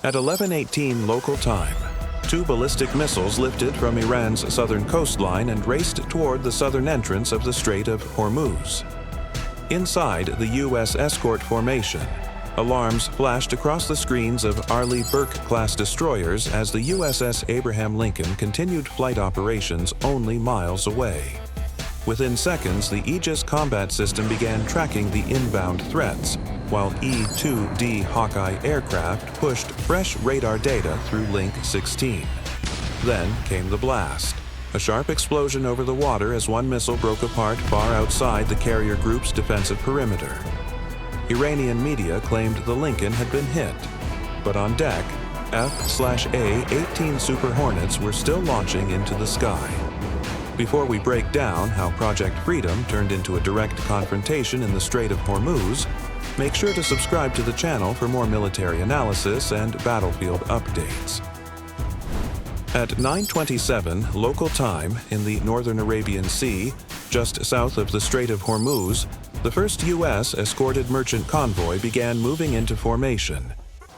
At 11:18 local time, two ballistic missiles lifted from Iran's southern coastline and raced toward the southern entrance of the Strait of Hormuz. Inside the U.S. escort formation, alarms flashed across the screens of Arleigh Burke-class destroyers as the USS Abraham Lincoln continued flight operations only miles away. Within seconds, the Aegis combat system began tracking the inbound threats, while E-2D Hawkeye aircraft pushed fresh radar data through Link 16. Then came the blast. A sharp explosion over the water as one missile broke apart far outside the carrier group's defensive perimeter. Iranian media claimed the Lincoln had been hit, but on deck, F/A-18 Super Hornets were still launching into the sky. Before we break down how Project Freedom turned into a direct confrontation in the Strait of Hormuz, make sure to subscribe to the channel for more military analysis and battlefield updates. At 9:27 local time in the northern Arabian Sea, just south of the Strait of Hormuz, the first U.S. escorted merchant convoy began moving into formation.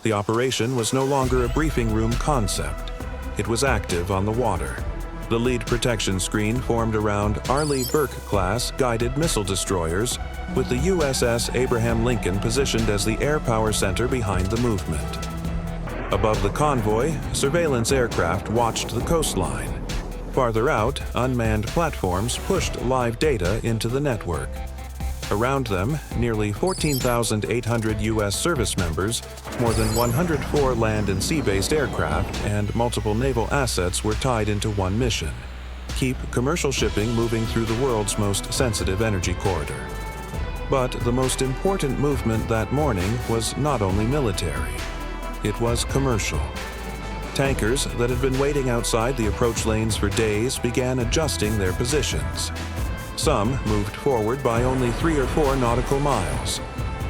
The operation was no longer a briefing room concept. It was active on the water. The lead protection screen formed around Arleigh Burke-class guided missile destroyers, with the USS Abraham Lincoln positioned as the air power center behind the movement. Above the convoy, surveillance aircraft watched the coastline. Farther out, unmanned platforms pushed live data into the network. Around them, nearly 14,800 U.S. service members, more than 104 land and sea-based aircraft, and multiple naval assets were tied into one mission: keep commercial shipping moving through the world's most sensitive energy corridor. But the most important movement that morning was not only military. It was commercial. Tankers that had been waiting outside the approach lanes for days began adjusting their positions. Some moved forward by only 3 or 4 nautical miles.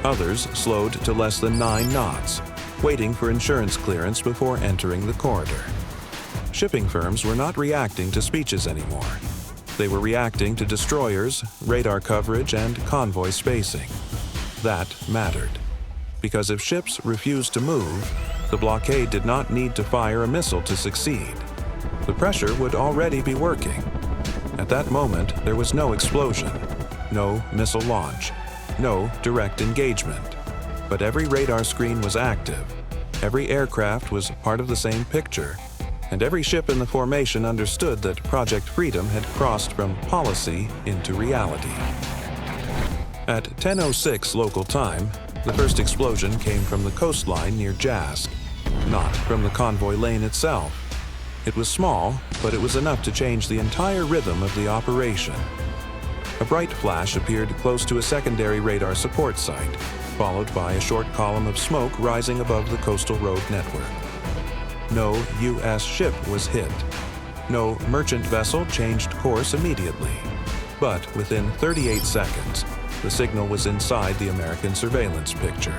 Others slowed to less than 9 knots, waiting for insurance clearance before entering the corridor. Shipping firms were not reacting to speeches anymore. They were reacting to destroyers, radar coverage, and convoy spacing. That mattered. Because if ships refused to move, the blockade did not need to fire a missile to succeed. The pressure would already be working. At that moment, there was no explosion, no missile launch, no direct engagement. But every radar screen was active, every aircraft was part of the same picture, and every ship in the formation understood that Project Freedom had crossed from policy into reality. At 10:06 local time, the first explosion came from the coastline near Jask, not from the convoy lane itself. It was small, but it was enough to change the entire rhythm of the operation. A bright flash appeared close to a secondary radar support site, followed by a short column of smoke rising above the coastal road network. No U.S. ship was hit. No merchant vessel changed course immediately. But within 38 seconds, the signal was inside the American surveillance picture.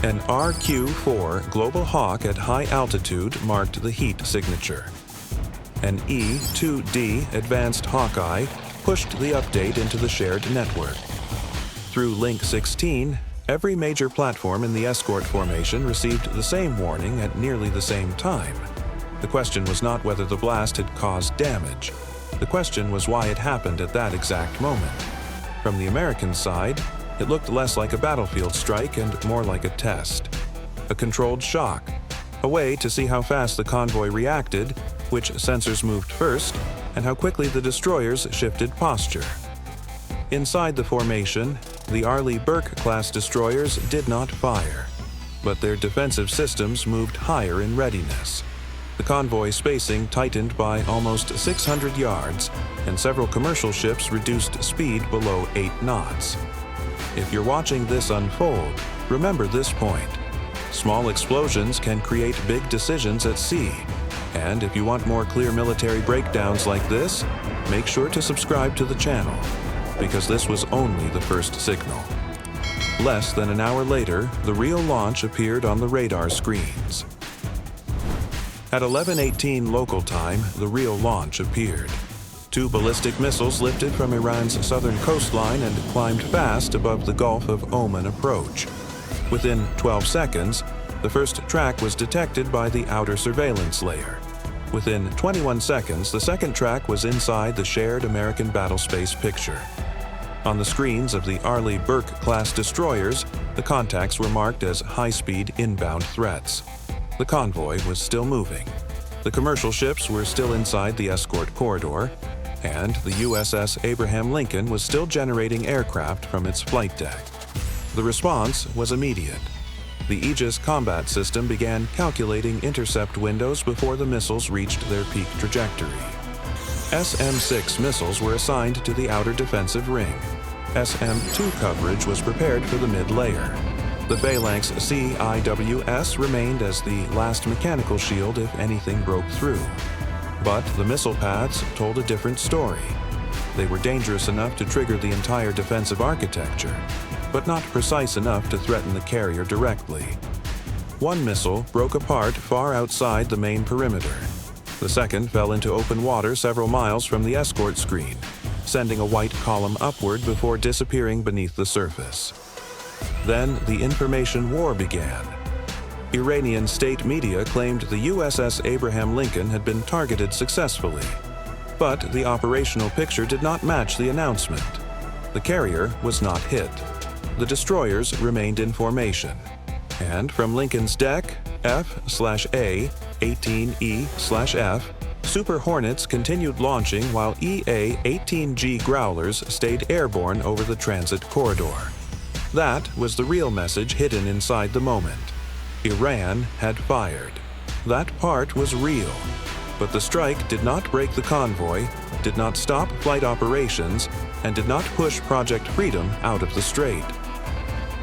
An RQ-4 Global Hawk at high altitude marked the heat signature. An E-2D Advanced Hawkeye pushed the update into the shared network. Through Link 16, every major platform in the escort formation received the same warning at nearly the same time. The question was not whether the blast had caused damage. The question was why it happened at that exact moment. From the American side, it looked less like a battlefield strike and more like a test. A controlled shock. A way to see how fast the convoy reacted, which sensors moved first, and how quickly the destroyers shifted posture. Inside the formation, the Arleigh Burke-class destroyers did not fire, but their defensive systems moved higher in readiness. The convoy spacing tightened by almost 600 yards, and several commercial ships reduced speed below 8 knots. If you're watching this unfold, remember this point. Small explosions can create big decisions at sea. And if you want more clear military breakdowns like this, make sure to subscribe to the channel, because this was only the first signal. Less than an hour later, the real launch appeared on the radar screens. At 11:18 local time, the real launch appeared. 2 ballistic missiles lifted from Iran's southern coastline and climbed fast above the Gulf of Oman approach. Within 12 seconds, The first track was detected by the outer surveillance layer. Within 21 seconds, the second track was inside the shared American battlespace picture. On the screens of the Arleigh Burke-class destroyers, the contacts were marked as high-speed inbound threats. The convoy was still moving. The commercial ships were still inside the escort corridor, and the USS Abraham Lincoln was still generating aircraft from its flight deck. The response was immediate. The Aegis combat system began calculating intercept windows before the missiles reached their peak trajectory. SM-6 missiles were assigned to the outer defensive ring. SM-2 coverage was prepared for the mid-layer. The Phalanx CIWS remained as the last mechanical shield if anything broke through. But the missile paths told a different story. They were dangerous enough to trigger the entire defensive architecture, but not precise enough to threaten the carrier directly. One missile broke apart far outside the main perimeter. The second fell into open water several miles from the escort screen, sending a white column upward before disappearing beneath the surface. Then the information war began. Iranian state media claimed the USS Abraham Lincoln had been targeted successfully, but the operational picture did not match the announcement. The carrier was not hit. The destroyers remained in formation, and from Lincoln's deck, F/A, 18E/F, Super Hornets continued launching while EA-18G Growlers stayed airborne over the transit corridor. That was the real message hidden inside the moment. Iran had fired. That part was real. But the strike did not break the convoy, did not stop flight operations, and did not push Project Freedom out of the strait.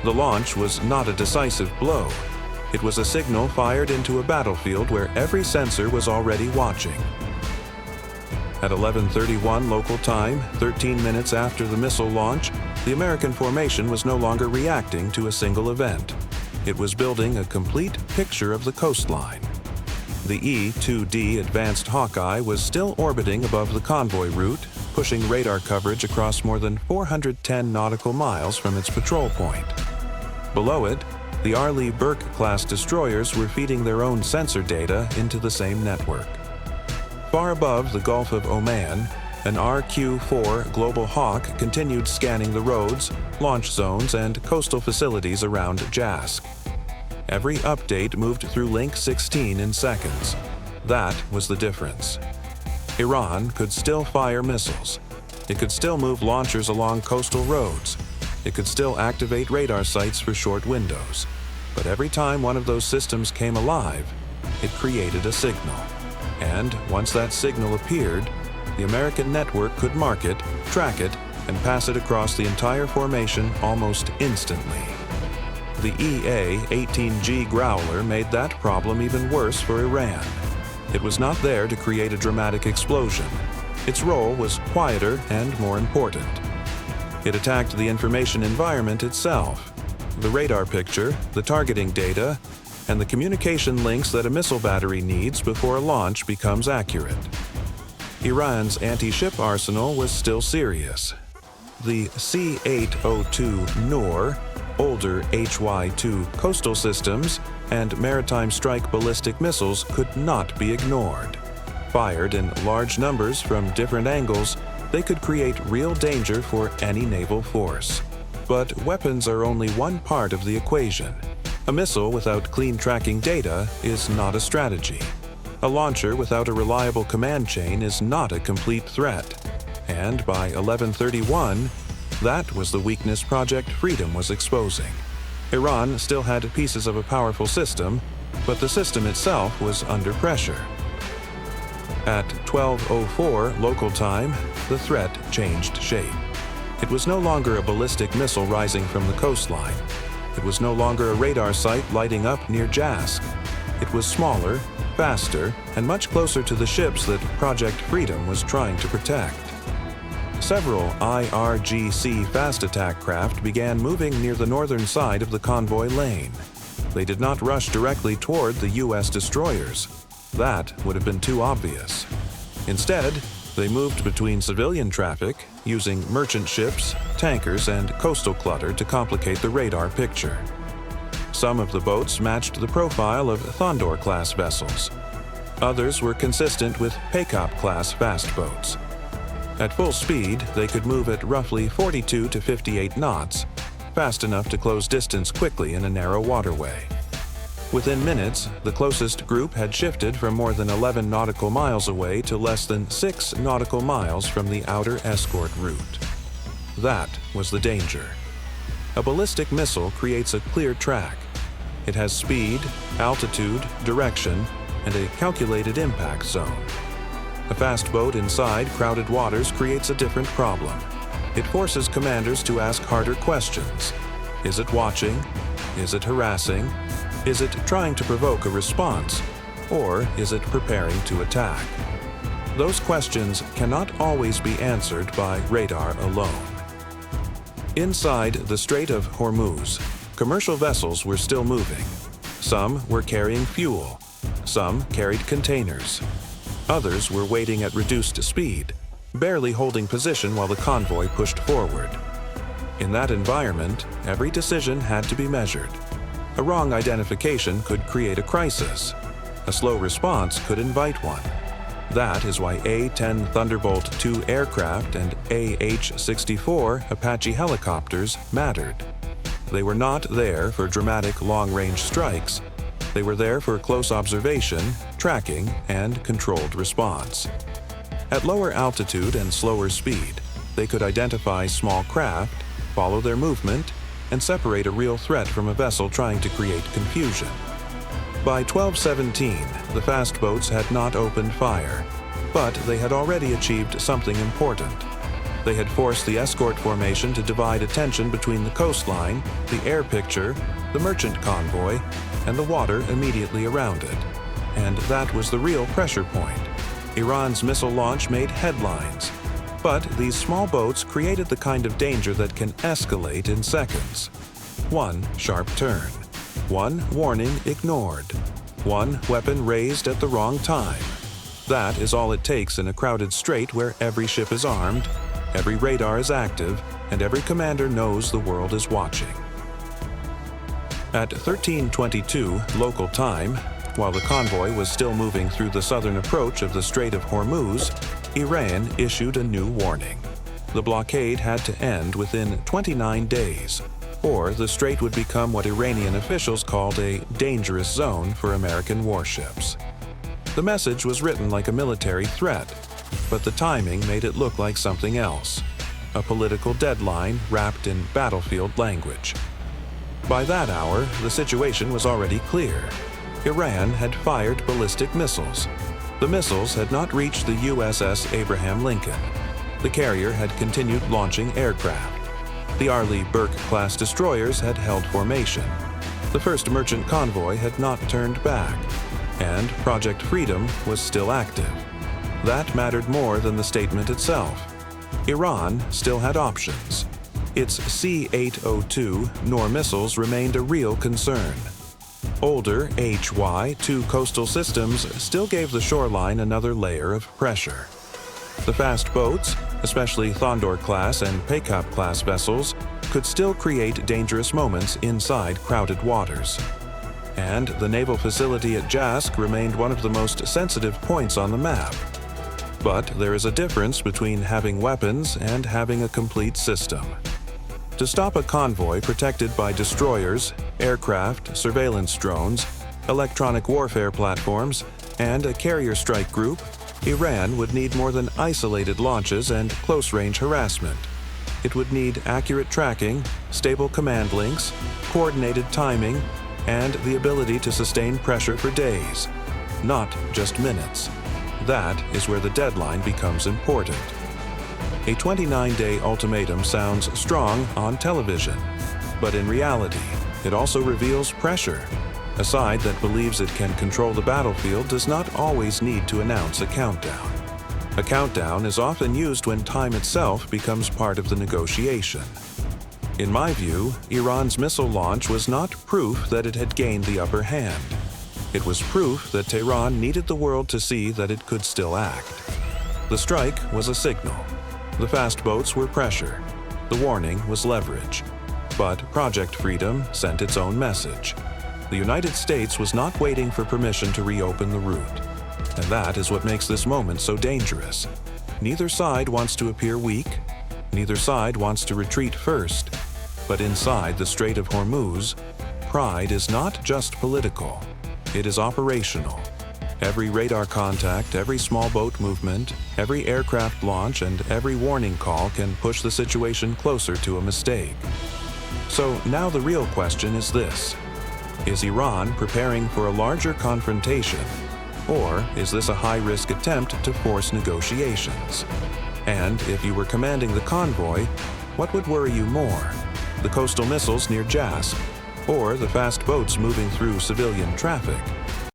The launch was not a decisive blow. It was a signal fired into a battlefield where every sensor was already watching. At 11:31 local time, 13 minutes after the missile launch, the American formation was no longer reacting to a single event. It was building a complete picture of the coastline. The E-2D Advanced Hawkeye was still orbiting above the convoy route, pushing radar coverage across more than 410 nautical miles from its patrol point. Below it, the Arleigh Burke-class destroyers were feeding their own sensor data into the same network. Far above the Gulf of Oman, an RQ-4 Global Hawk continued scanning the roads, launch zones, and coastal facilities around Jask. Every update moved through Link 16 in seconds. That was the difference. Iran could still fire missiles. It could still move launchers along coastal roads. It could still activate radar sites for short windows. But every time one of those systems came alive, it created a signal. And once that signal appeared, the American network could mark it, track it, and pass it across the entire formation almost instantly. The EA-18G Growler made that problem even worse for Iran. It was not there to create a dramatic explosion. Its role was quieter and more important. It attacked the information environment itself, the radar picture, the targeting data, and the communication links that a missile battery needs before a launch becomes accurate. Iran's anti-ship arsenal was still serious. The C-802 Noor, older HY-2 coastal systems, and maritime strike ballistic missiles could not be ignored. Fired in large numbers from different angles, they could create real danger for any naval force. But weapons are only one part of the equation. A missile without clean tracking data is not a strategy. A launcher without a reliable command chain is not a complete threat. And by 11:31, that was the weakness Project Freedom was exposing. Iran still had pieces of a powerful system, but the system itself was under pressure. At 12:04 local time, the threat changed shape. It was no longer a ballistic missile rising from the coastline. It was no longer a radar site lighting up near Jask. It was smaller, faster, and much closer to the ships that Project Freedom was trying to protect. Several IRGC fast attack craft began moving near the northern side of the convoy lane. They did not rush directly toward the U.S. destroyers. That would have been too obvious. Instead, they moved between civilian traffic, using merchant ships, tankers, and coastal clutter to complicate the radar picture. Some of the boats matched the profile of Condor-class vessels. Others were consistent with Paycop-class fast boats. At full speed, they could move at roughly 42 to 58 knots, fast enough to close distance quickly in a narrow waterway. Within minutes, the closest group had shifted from more than 11 nautical miles away to less than 6 nautical miles from the outer escort route. That was the danger. A ballistic missile creates a clear track. It has speed, altitude, direction, and a calculated impact zone. A fast boat inside crowded waters creates a different problem. It forces commanders to ask harder questions. Is it watching? Is it harassing? Is it trying to provoke a response? Or is it preparing to attack? Those questions cannot always be answered by radar alone. Inside the Strait of Hormuz, commercial vessels were still moving. Some were carrying fuel. Some carried containers. Others were waiting at reduced speed, barely holding position while the convoy pushed forward. In that environment, every decision had to be measured. A wrong identification could create a crisis. A slow response could invite one. That is why A-10 Thunderbolt II aircraft and AH-64 Apache helicopters mattered. They were not there for dramatic long-range strikes. They were there for close observation, tracking, and controlled response. At lower altitude and slower speed, they could identify small craft, follow their movement, and separate a real threat from a vessel trying to create confusion. By 1217, the fast boats had not opened fire, but they had already achieved something important. They had forced the escort formation to divide attention between the coastline, the air picture, the merchant convoy, and the water immediately around it. And that was the real pressure point. Iran's missile launch made headlines. But these small boats created the kind of danger that can escalate in seconds. One sharp turn. One warning ignored. One weapon raised at the wrong time. That is all it takes in a crowded strait where every ship is armed, every radar is active, and every commander knows the world is watching. At 1322 local time, while the convoy was still moving through the southern approach of the Strait of Hormuz, Iran issued a new warning. The blockade had to end within 29 days, or the strait would become what Iranian officials called a dangerous zone for American warships. The message was written like a military threat, but the timing made it look like something else, a political deadline wrapped in battlefield language. By that hour, the situation was already clear. Iran had fired ballistic missiles. The missiles had not reached the USS Abraham Lincoln. The carrier had continued launching aircraft. The Arleigh Burke-class destroyers had held formation. The first merchant convoy had not turned back. And Project Freedom was still active. That mattered more than the statement itself. Iran still had options. Its C-802 Nor missiles remained a real concern. Older HY-2 coastal systems still gave the shoreline another layer of pressure. The fast boats, especially Condor-class and Paycop-class vessels, could still create dangerous moments inside crowded waters. And the naval facility at Jask remained one of the most sensitive points on the map. But there is a difference between having weapons and having a complete system. To stop a convoy protected by destroyers, aircraft, surveillance drones, electronic warfare platforms, and a carrier strike group, Iran would need more than isolated launches and close-range harassment. It would need accurate tracking, stable command links, coordinated timing, and the ability to sustain pressure for days, not just minutes. That is where the deadline becomes important. A 29-day ultimatum sounds strong on television, but in reality, it also reveals pressure. A side that believes it can control the battlefield does not always need to announce a countdown. A countdown is often used when time itself becomes part of the negotiation. In my view, Iran's missile launch was not proof that it had gained the upper hand. It was proof that Tehran needed the world to see that it could still act. The strike was a signal. The fast boats were pressure. The warning was leverage. But Project Freedom sent its own message. The United States was not waiting for permission to reopen the route. And that is what makes this moment so dangerous. Neither side wants to appear weak. Neither side wants to retreat first. But inside the Strait of Hormuz, pride is not just political. It is operational. Every radar contact, every small boat movement, every aircraft launch, and every warning call can push the situation closer to a mistake. So now the real question is this: is Iran preparing for a larger confrontation, or is this a high-risk attempt to force negotiations? And if you were commanding the convoy, what would worry you more? The coastal missiles near Jask, or the fast boats moving through civilian traffic?